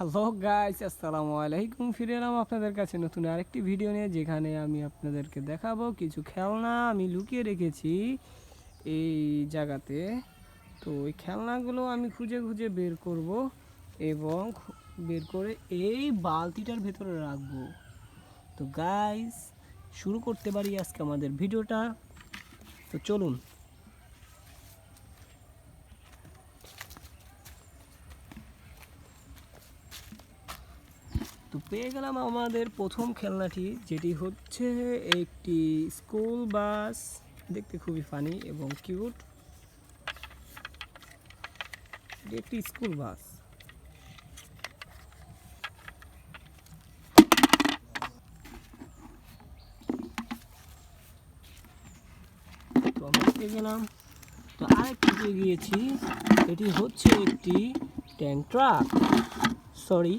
Hello guys, আসসালামু আলাইকুম। ফিরে এলাম আপনাদের কাছে নতুন আরেকটি ভিডিও নিয়ে, যেখানে আমি আপনাদেরকে দেখাবো কিছু খেলনা আমি লুকিয়ে রেখেছি এই জায়গাতে। তো ওই খেলনাগুলো আমি খুঁজে খুঁজে বের করব এবং বের করে এই বালতিটার ভেতরে রাখবো। তো গাইস, শুরু করতে পারি আজকে আমাদের ভিডিওটা। তো চলুন। তো পেয়ে গেলাম আমাদের প্রথম খেলনাটি, যেটি হচ্ছে একটি স্কুল বাস। দেখতে খুবই ফানি এবং কিউট। এটি একটি স্কুল বাস। তো আমরা পেয়ে গেলাম। তো আরেকটি পেয়ে গিয়েছি, এটি হচ্ছে একটি ট্যাঙ্ক ট্রাক। সরি,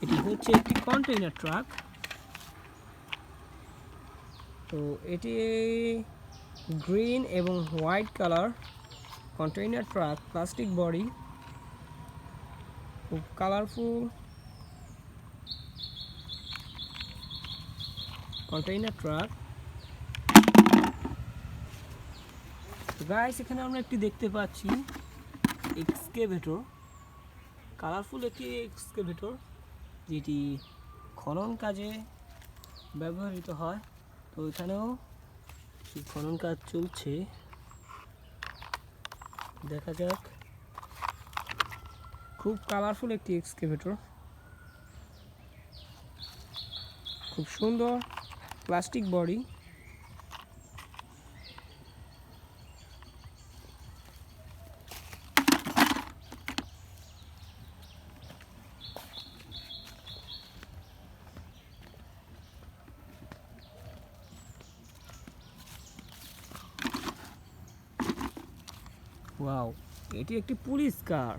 এটি হচ্ছে একটি কন্টেইনার ট্রাক। তো এটি গ্রিন এবং white colour container truck, plastic body, খুব কালারফুল কন্টেইনার ট্রাক। তো গাইস, এখানে আমরা একটি দেখতে পাচ্ছি এক্সকেভেটর, কালারফুল একটি এক্সকেভেটর, যেটি খনন কাজে ব্যবহৃত হয়। তো এখানেও খনন কাজ চলছে, দেখা যাক। খুব কালারফুল একটি এক্সকেভেটর, খুব সুন্দর প্লাস্টিক বডি। ওয়াও, এটি একটি পুলিশ কার,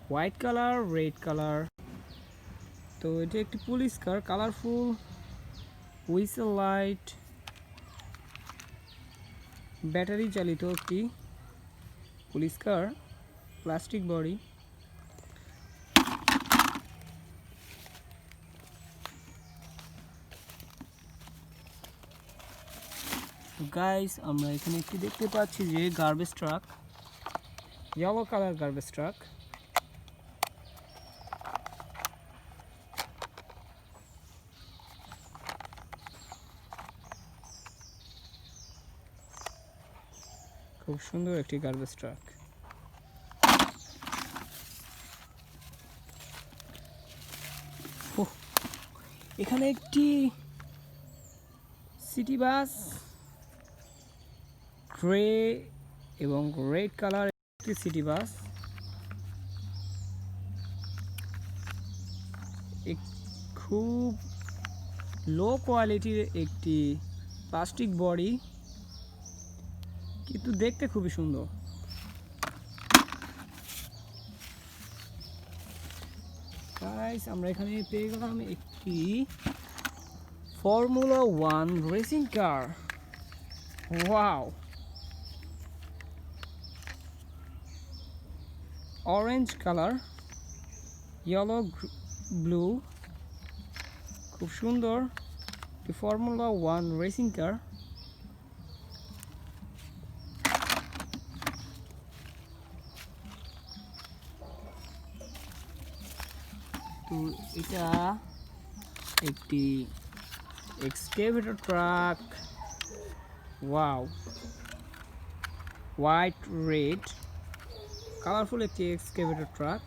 হোয়াইট কালার, রেড কালার। তো এটি একটি পুলিশ কার, কালারফুল, হুইসেল লাইট, ব্যাটারি চালিত একটি পুলিশ কার, প্লাস্টিক বডি। গাইস, আমরা এখানে একটি দেখতে পাচ্ছি যে garbage truck, yellow colour garbage truck. খুব সুন্দর একটি গার্বেজ ট্রাক। এখানে একটি সিটি বাস, গ্রে এবং রেড কালার একটি সিটি বাস। খুব লো কোয়ালিটির একটি প্লাস্টিক বডি, কিন্তু দেখতে খুবই সুন্দর। গাইস, আমরা এখানে পেয়ে গেলাম একটি formula 1 racing car. Wow, orange colour, yellow, blue, খুব সুন্দর একটি ফর্মুলা 1 রেসিং কার। তো এটা একটি excavator truck. Wow, white, red, colourful একটি এক্সকেভেটর ট্রাক।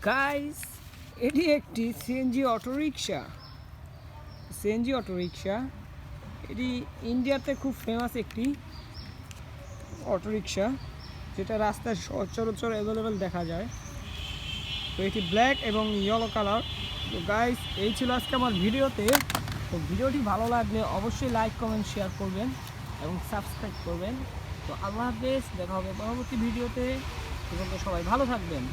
গাইস, এটি একটি সিএনজি অটোরিকশা। সিএনজি অটোরিকশা এটি ইন্ডিয়াতে খুব ফেমাস একটি অটোরিকশা, যেটা রাস্তায় সচরাচর অ্যাভেলেবেল দেখা যায়। তো এটি ব্ল্যাক এবং ইয়েলো কালার। তো গাইস, এই ছিল আজকে আমার ভিডিওতে। তো ভিডিওটি ভালো লাগলে অবশ্যই লাইক, কমেন্ট, শেয়ার করবেন এবং সাবস্ক্রাইব করবেন। তো আল্লাহ হাফেজ, দেখা হবে পরবর্তী ভিডিওতে। এবং সবাই ভালো থাকবেন।